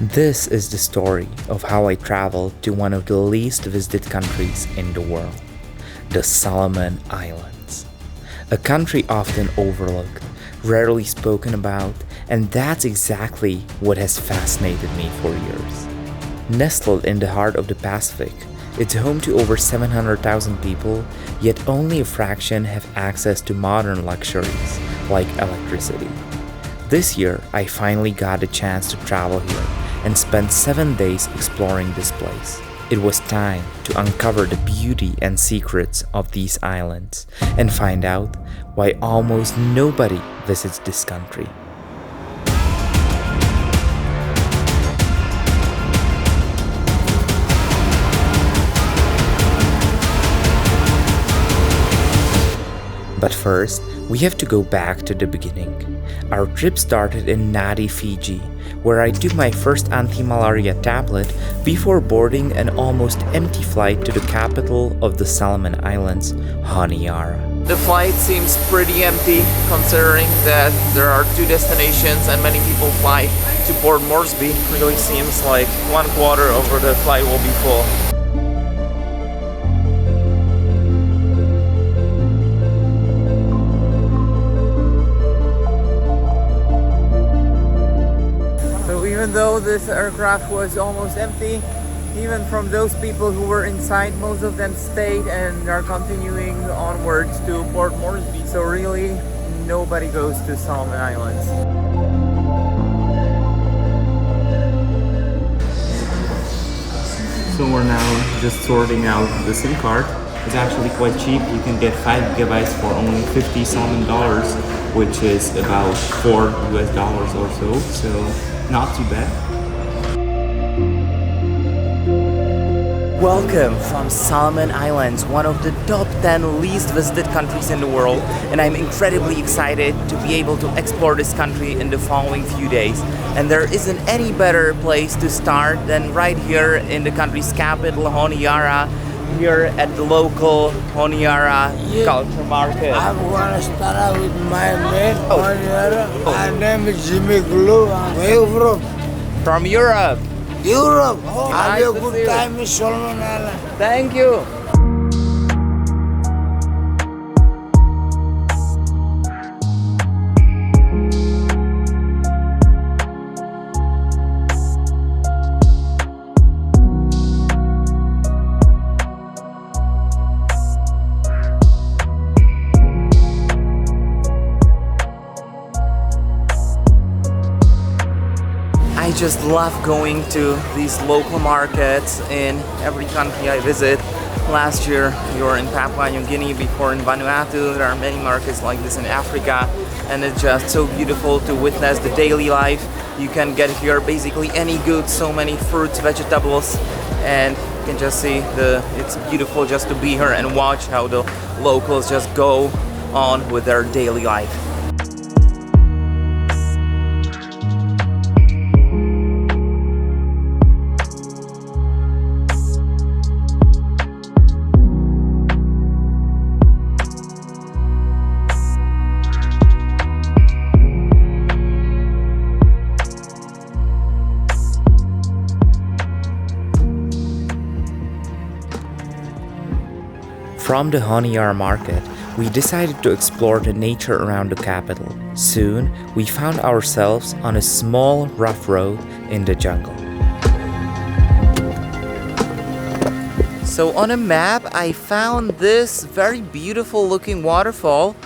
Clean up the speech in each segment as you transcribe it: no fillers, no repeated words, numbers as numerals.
This is the story of how I traveled to one of the least visited countries in the world, the Solomon Islands. A country often overlooked, rarely spoken about, and that's exactly what has fascinated me for years. Nestled in the heart of the Pacific, it's home to over 700,000 people, yet only a fraction have access to modern luxuries like electricity. This year, I finally got a chance to travel here and spent 7 days exploring this place. It was time to uncover the beauty and secrets of these islands and find out why almost nobody visits this country. But first, we have to go back to the beginning. Our trip started in Nadi, Fiji, where I took my first anti-malaria tablet before boarding an almost empty flight to the capital of the Solomon Islands, Honiara. The flight seems pretty empty considering that there are 2 destinations and many people fly to Port Moresby. It really seems like 1/4 of the flight will be full. Even though this aircraft was almost empty, even from those people who were inside, most of them stayed and are continuing onwards to Port Moresby. So really, nobody goes to Solomon Islands. So we're now just sorting out the SIM card. It's actually quite cheap. You can get 5 gigabytes for only 50 Solomon dollars, which is about $4 US or so. So not too bad. Welcome from Solomon Islands, one of the top 10 least visited countries in the world, and I'm incredibly excited to be able to explore this country in the following few days. And there isn't any better place to start than right here in the country's capital, Honiara, here at the local Honiara culture market. I'm gonna start out with my name, Honiara. My name is Jimmy Glue. Where you from? From Europe. Europe. Oh, Nice have a to good see you. time in Solomon Island. Thank you. I just love going to these local markets in every country I visit. Last year we were in Papua New Guinea, before in Vanuatu. There are many markets like this in Africa, and it's just so beautiful to witness the daily life. You can get here basically any goods, so many fruits, vegetables, and you can just see it's beautiful just to be here and watch how the locals just go on with their daily life. From the Honiara market, we decided to explore the nature around the capital. Soon, we found ourselves on a small, rough road in the jungle. So on a map, I found this very beautiful looking waterfall,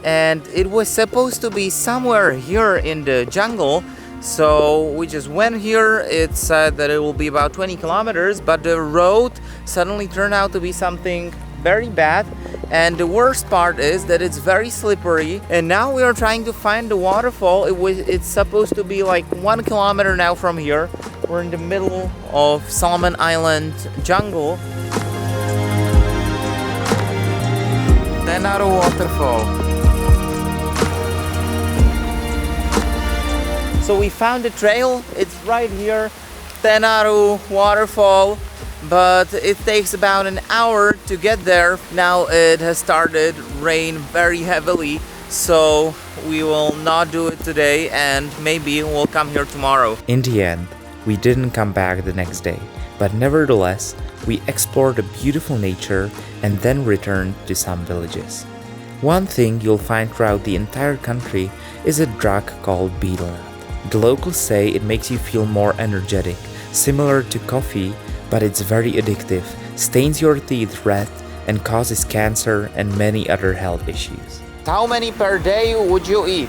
and it was supposed to be somewhere here in the jungle. So we just went here. It said that it will be about 20 kilometers, but the road suddenly turned out to be something very bad, and the worst part is that it's very slippery. And now we are trying to find the waterfall. It's supposed to be like 1 kilometer now from here. We're in the middle of Solomon Island jungle. Tenaro waterfall. So we found the trail. It's right here, Tenaro waterfall. But it takes about an hour to get there. Now it has started rain very heavily, so we will not do it today, and maybe we'll come here tomorrow. In the end, we didn't come back the next day, but nevertheless, we explored the beautiful nature and then returned to some villages. One thing you'll find throughout the entire country is a drug called betel nut. The locals say it makes you feel more energetic, similar to coffee, but it's very addictive, stains your teeth red, and causes cancer and many other health issues. How many per day would you eat?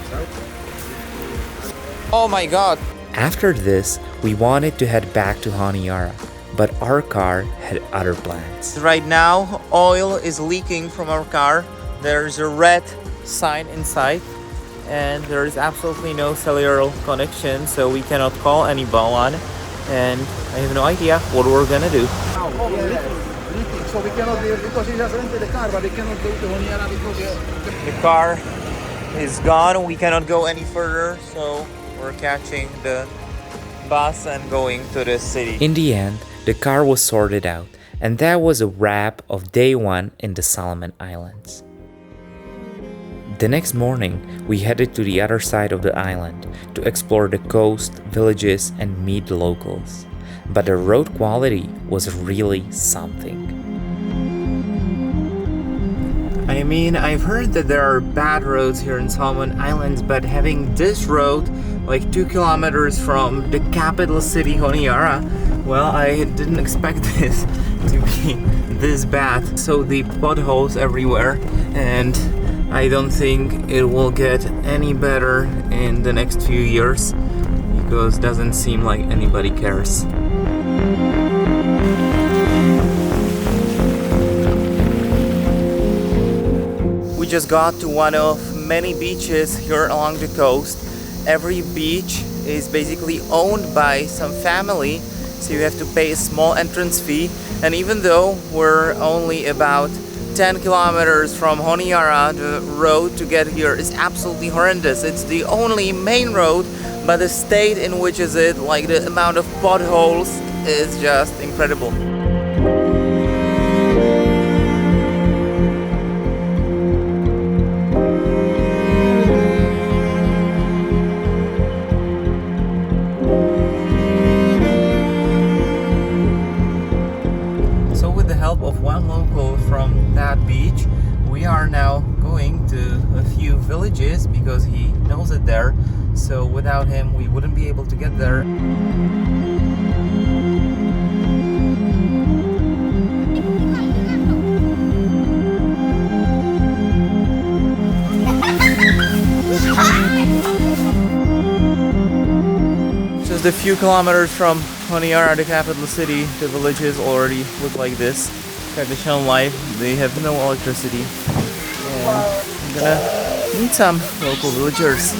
Oh my god! After this, we wanted to head back to Honiara, but our car had other plans. Right now, oil is leaking from our car. There's a red sign inside, and there is absolutely no cellular connection, so we cannot call anyone, and I have no idea what we're gonna do. So we cannot be, because he has rented the car, but we cannot go to Honiara because the car is gone. We cannot go any further, so we're catching the bus and going to the city. In the end, the car was sorted out, and that was a wrap of day one in the Solomon Islands. The next morning, we headed to the other side of the island to explore the coast, villages, and meet the locals. But the road quality was really something. I mean, I've heard that there are bad roads here in Solomon Islands, but having this road like 2 kilometers from the capital city, Honiara, well, I didn't expect this to be this bad. So the potholes everywhere, and I don't think it will get any better in the next few years, because it doesn't seem like anybody cares. We just got to one of many beaches here along the coast. Every beach is basically owned by some family, so you have to pay a small entrance fee. And even though we're only about 10 kilometers from Honiara, the road to get here is absolutely horrendous. It's the only main road, but the state in which is it, like the amount of potholes, is just incredible. Of one local from that beach, we are now going to a few villages because he knows it there, so without him we wouldn't be able to get there. Just a few kilometers from Honiara, the capital city, the villages already look like this. Traditional life, they have no electricity. And I'm gonna meet some local villagers.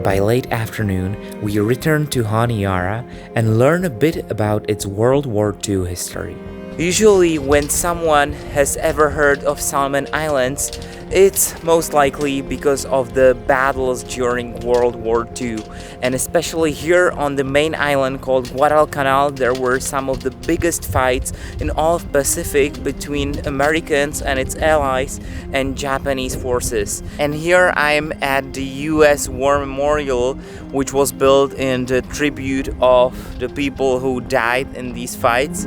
By late afternoon, we returned to Honiara and learned a bit about its World War II history. Usually, when someone has ever heard of Solomon Islands, it's most likely because of the battles during World War II. And especially here on the main island called Guadalcanal, there were some of the biggest fights in all of Pacific between Americans and its allies and Japanese forces. And here I'm at the US War Memorial, which was built in the tribute of the people who died in these fights.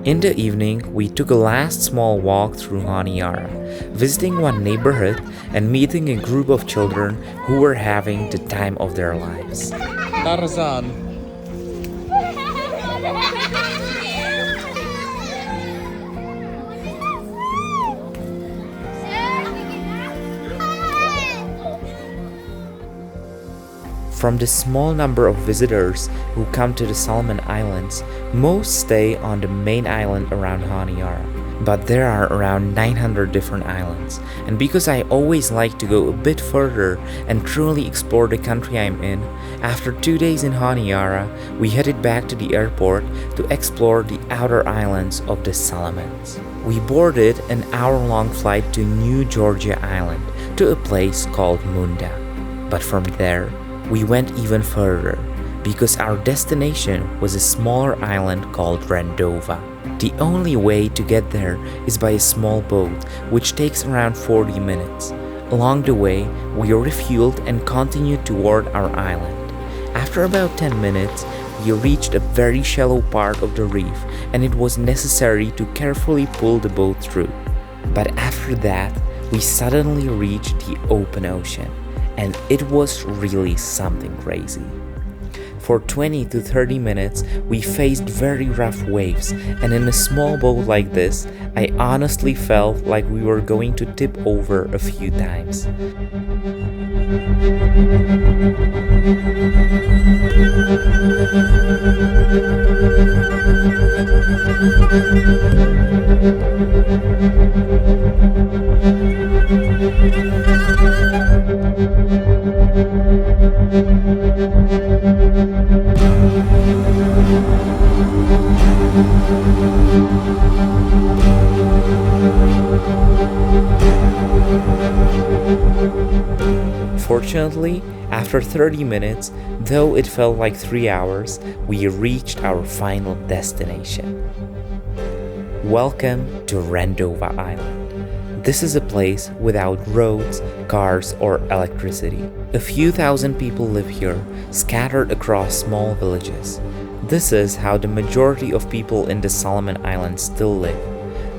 In the evening, we took a last small walk through Honiara, visiting one neighborhood and meeting a group of children who were having the time of their lives. Tarzan. From the small number of visitors who come to the Solomon Islands, most stay on the main island around Honiara. But there are around 900 different islands, and because I always like to go a bit further and truly explore the country I'm in, after 2 days in Honiara, we headed back to the airport to explore the outer islands of the Solomons. We boarded an hour-long flight to New Georgia Island, to a place called Munda. But from there, we went even further, because our destination was a smaller island called Rendova. The only way to get there is by a small boat, which takes around 40 minutes. Along the way, we refueled and continued toward our island. After about 10 minutes, we reached a very shallow part of the reef, and it was necessary to carefully pull the boat through. But after that, we suddenly reached the open ocean, and it was really something crazy. For 20 to 30 minutes, we faced very rough waves, and in a small boat like this, I honestly felt like we were going to tip over a few times. Fortunately, after 30 minutes, though it felt like 3 hours, we reached our final destination. Welcome to Rendova Island. This is a place without roads, cars, or electricity. A few thousand people live here, scattered across small villages. This is how the majority of people in the Solomon Islands still live.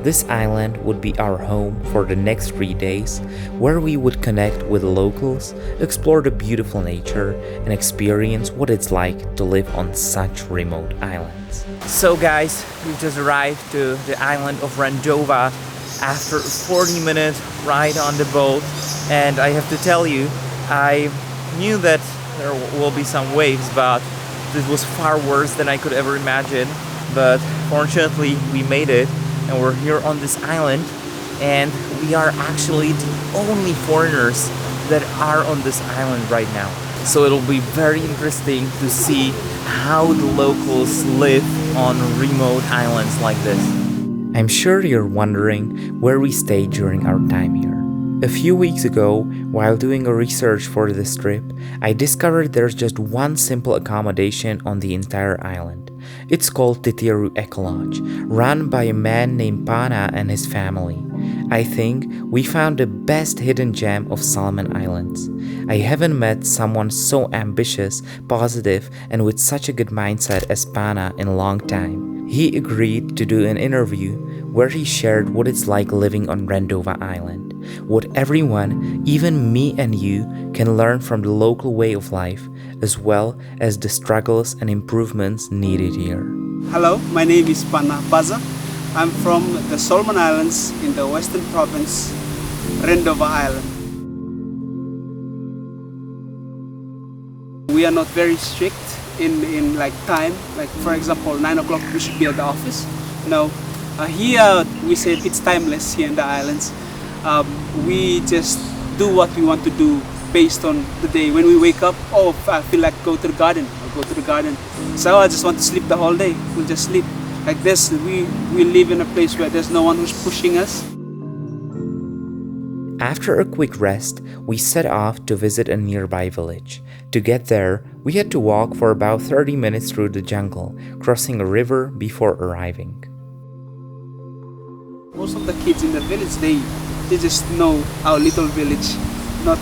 This island would be our home for the next 3 days, where we would connect with the locals, explore the beautiful nature, and experience what it's like to live on such remote islands. So guys, we just arrived to the island of Rendova after a 40-minute ride on the boat, and I have to tell you, I knew that there will be some waves, but this was far worse than I could ever imagine. But fortunately, we made it. And we're here on this island, and we are actually the only foreigners that are on this island right now. So it'll be very interesting to see how the locals live on remote islands like this. I'm sure you're wondering where we stayed during our time here. A few weeks ago, while doing a research for this trip, I discovered there's just one simple accommodation on the entire island. It's called Titiru Eco Lodge, run by a man named Pana and his family. I think we found the best hidden gem of Solomon Islands. I haven't met someone so ambitious, positive, and with such a good mindset as Pana in a long time. He agreed to do an interview where he shared what it's like living on Rendova Island, what everyone, even me and you, can learn from the local way of life, as well as the struggles and improvements needed here. Hello, my name is Pana. I'm from the Solomon Islands in the western province, Rendova Island. We are not very strict in like time, like for example 9 o'clock we should be at the office. No, here we say it's timeless here in the islands. We just do what we want to do based on the day. When we wake up, oh, I feel like go to the garden, I'll go to the garden. So I just want to sleep the whole day, we'll just sleep. Like this, we live in a place where there's no one who's pushing us. After a quick rest, we set off to visit a nearby village. To get there, we had to walk for about 30 minutes through the jungle, crossing a river before arriving. Most of the kids in the village, they just know our little village, not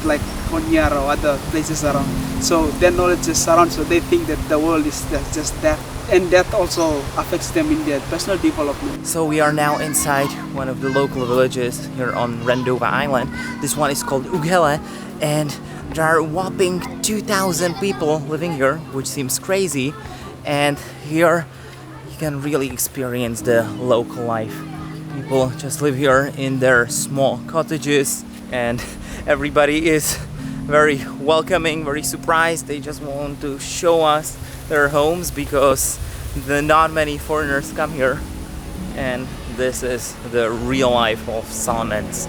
like Honiara or other places around. So their knowledge is around, so they think that the world is just that. And that also affects them in their personal development. So we are now inside one of the local villages here on Rendova Island. This one is called Ugela, and there are a whopping 2,000 people living here, which seems crazy. And here you can really experience the local life. People just live here in their small cottages, and everybody is very welcoming, very surprised. They just want to show us their homes because not many foreigners come here, and this is the real life of Solomons.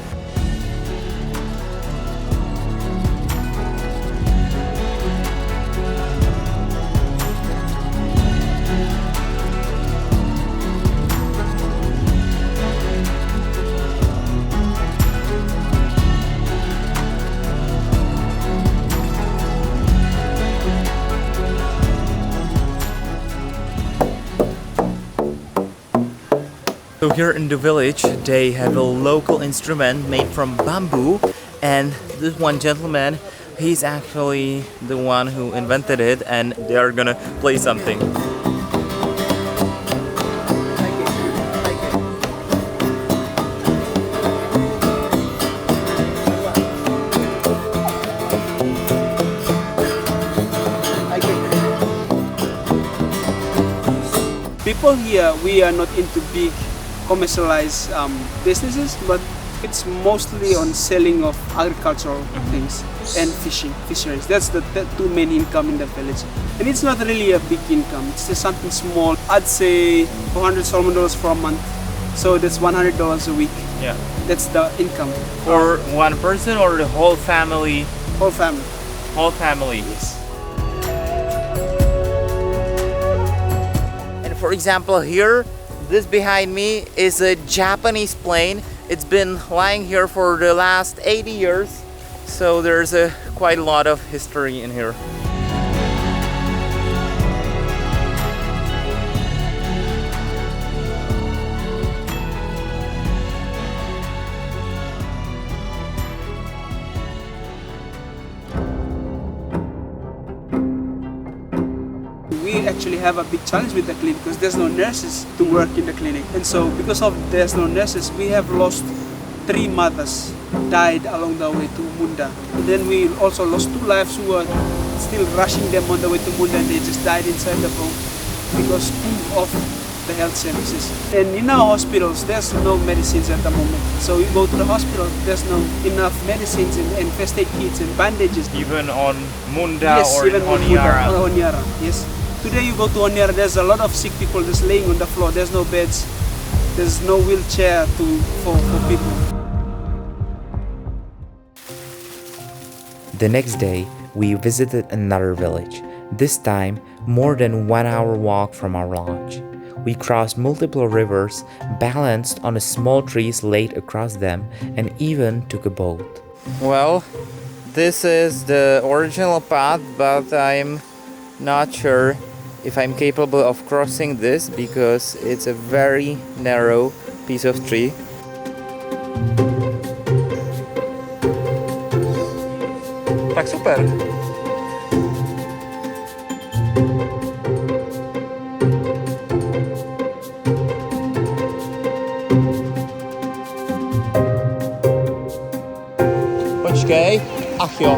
So here in the village, they have a local instrument made from bamboo, and this one gentleman, he's actually the one who invented it, and they are gonna play something. People here, we are not into big commercialized businesses, but it's mostly on selling of agricultural things and fisheries. That's the two main income in the village. And it's not really a big income, it's just something small. I'd say 400 Solomon dollars for a month. So that's $100 a week. Yeah. That's the income. For one person or the whole family? Whole family. Whole family. Yes. And for example, here, this behind me is a Japanese plane. It's been lying here for the last 80 years, so there's quite a lot of history in here. We actually have a big challenge with the clinic because there's no nurses to work in the clinic, and so because of there's no nurses, we have lost 3 mothers died along the way to Munda. And then we also lost 2 lives who were still rushing them on the way to Munda, and they just died inside the home because of the health services. And in our hospitals, there's no medicines at the moment. So we go to the hospital, there's no enough medicines and first aid kits and bandages. Even on Munda Yes, or even in on Honiara. Honiara, yes. Today you go to Honiara, there's a lot of sick people just laying on the floor. There's no beds, there's no wheelchair for people. The next day, we visited another village, this time more than 1 hour walk from our lodge. We crossed multiple rivers, balanced on the small trees laid across them, and even took a boat. Well, this is the original path, but I'm not sure if I'm capable of crossing this because it's a very narrow piece of tree. Tak super. Počkej, ach jo.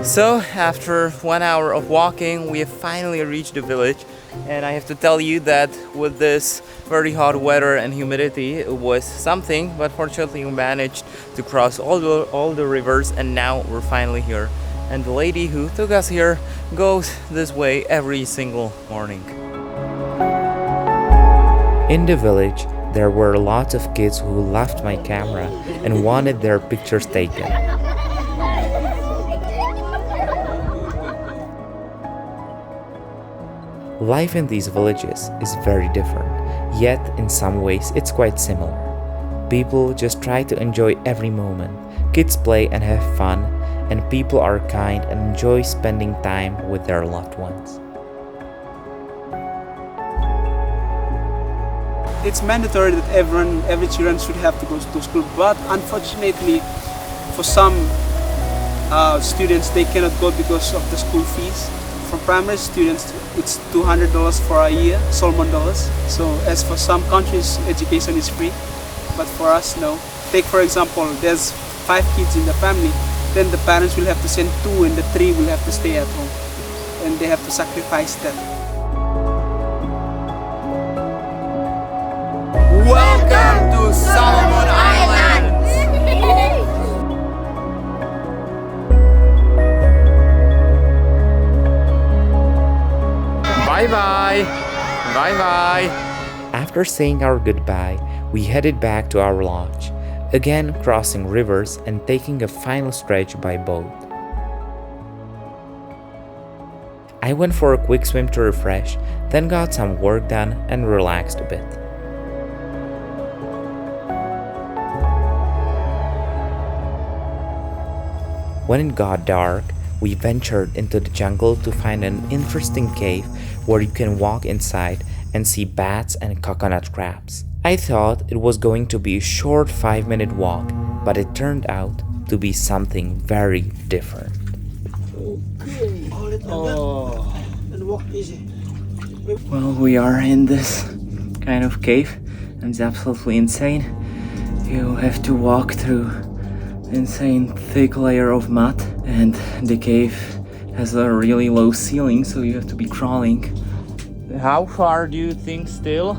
So after 1 hour of walking, we have finally reached the village, and I have to tell you that with this very hot weather and humidity, it was something, but fortunately we managed to cross all the rivers, and now we're finally here. And the lady who took us here goes this way every single morning. In the village, there were lots of kids who left my camera and wanted their pictures taken. Life in these villages is very different, yet in some ways it's quite similar. People just try to enjoy every moment. Kids play and have fun, and people are kind and enjoy spending time with their loved ones. It's mandatory that every children should have to go to school, but unfortunately for some students they cannot go because of the school fees. For primary students, it's $200 for a year, Solomon dollars. So as for some countries, education is free, but for us, no. Take for example, there's 5 kids in the family, then the parents will have to send 2 and the 3 will have to stay at home. And they have to sacrifice that. After saying our goodbye, we headed back to our lodge, again crossing rivers and taking a final stretch by boat. I went for a quick swim to refresh, then got some work done and relaxed a bit. When it got dark, we ventured into the jungle to find an interesting cave where you can walk inside and see bats and coconut crabs. I thought it was going to be a short 5-minute walk, but it turned out to be something very different. Oh. And walk easy. Well, we are in this kind of cave and it's absolutely insane. You have to walk through insane thick layer of mud, and the cave has a really low ceiling, so you have to be crawling. How far do you think still?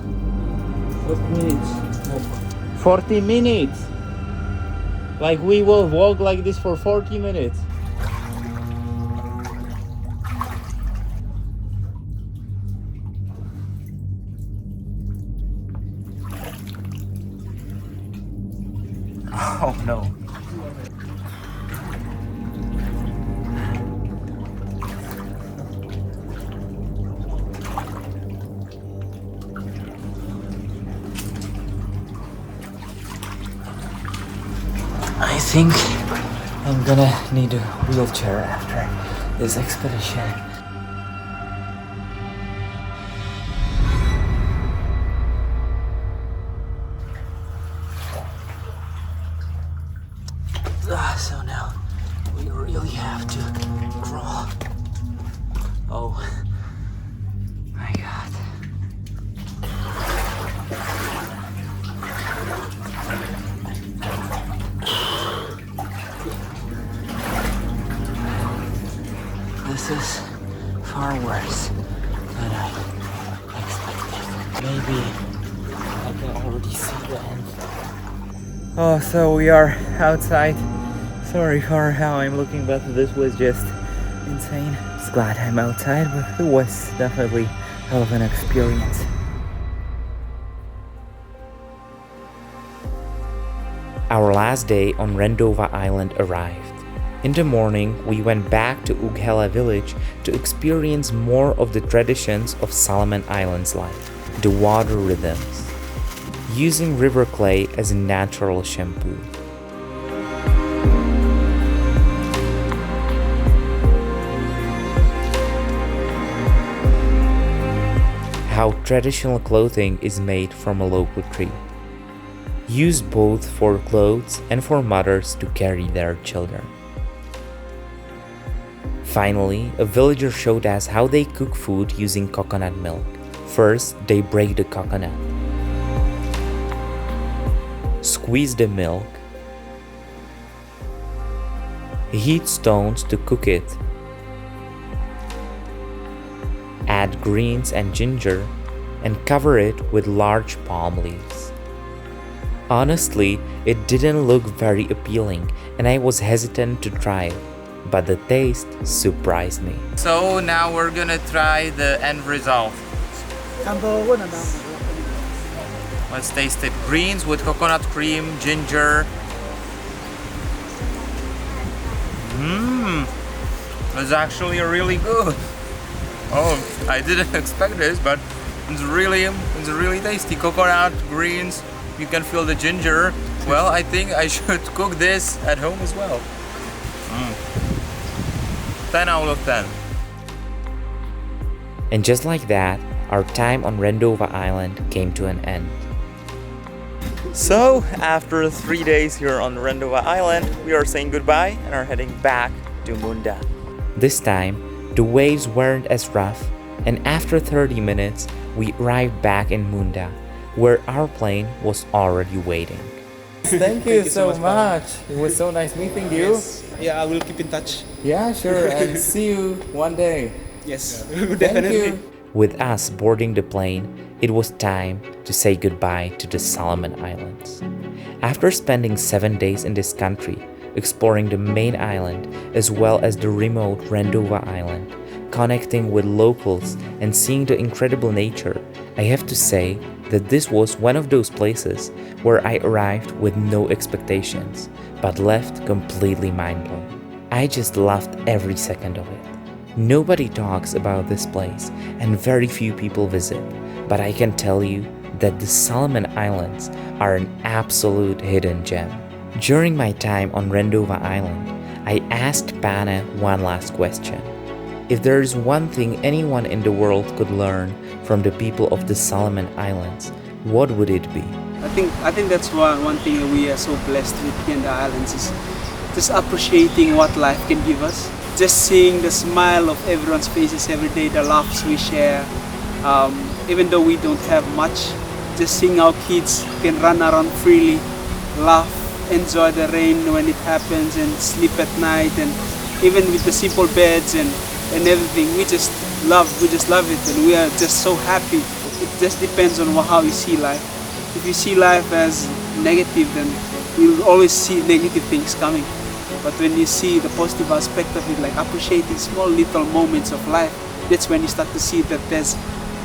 40 minutes. 40 minutes! Like we will walk like this for 40 minutes. Oh no. I think I'm gonna need a wheelchair after this expedition. So now we really have to crawl. Oh my god. This is far worse than I expected. Maybe I can already see the end. Oh, so we are outside. Sorry for how I'm looking, but this was just insane. Just glad I'm outside, but it was definitely hell of an experience. Our last day on Rendova Island arrived. In the morning, we went back to Ughela village to experience more of the traditions of Solomon Islands life, the water rhythms, using river clay as a natural shampoo. How traditional clothing is made from a local tree, used both for clothes and for mothers to carry their children. Finally, a villager showed us how they cook food using coconut milk. First, they break the coconut, squeeze the milk, heat stones to cook it, add greens and ginger, and cover it with large palm leaves. Honestly, it didn't look very appealing and I was hesitant to try it, but the taste surprised me. So now we're gonna try the end result. Let's taste it. Greens with coconut cream, ginger. It's actually really good. Oh, I didn't expect this, but it's really tasty. Coconut, greens, you can feel the ginger. Well, I think I should cook this at home as well. 10 out of 10. And just like that, our time on Rendova Island came to an end. So, after 3 days here on Rendova Island, we are saying goodbye and are heading back to Munda. This time, the waves weren't as rough, and after 30 minutes, we arrived back in Munda, where our plane was already waiting. Thank you so much. It was so nice meeting you. Yes. Yeah, I will keep in touch. Yeah, sure, and see you one day. Yes, Thank definitely. you. With us boarding the plane, it was time to say goodbye to the Solomon Islands. After spending 7 days in this country, exploring the main island as well as the remote Rendova Island, connecting with locals and seeing the incredible nature, I have to say that this was one of those places where I arrived with no expectations, but left completely mind-blown. I just loved every second of it. Nobody talks about this place and very few people visit, but I can tell you that the Solomon Islands are an absolute hidden gem. During my time on Rendova Island, I asked Pana one last question. If there is one thing anyone in the world could learn from the people of the Solomon Islands, what would it be? I think that's one thing that we are so blessed with here in the islands is just appreciating what life can give us. Just seeing the smile of everyone's faces every day, the laughs we share. Even though we don't have much, just seeing our kids can run around freely, laugh, enjoy the rain when it happens, and sleep at night, and even with the simple beds and everything, we just love it, and we are just so happy. It just depends on how you see life. If you see life as negative, then you'll always see negative things coming. But when you see the positive aspect of it, like appreciating small little moments of life, that's when you start to see that there's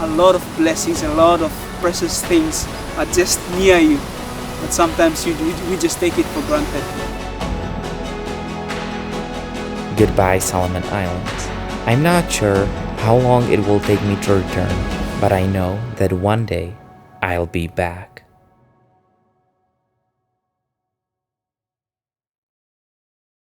a lot of blessings, a lot of precious things are just near you. But sometimes we just take it for granted. Goodbye, Solomon Islands. I'm not sure how long it will take me to return, but I know that one day I'll be back.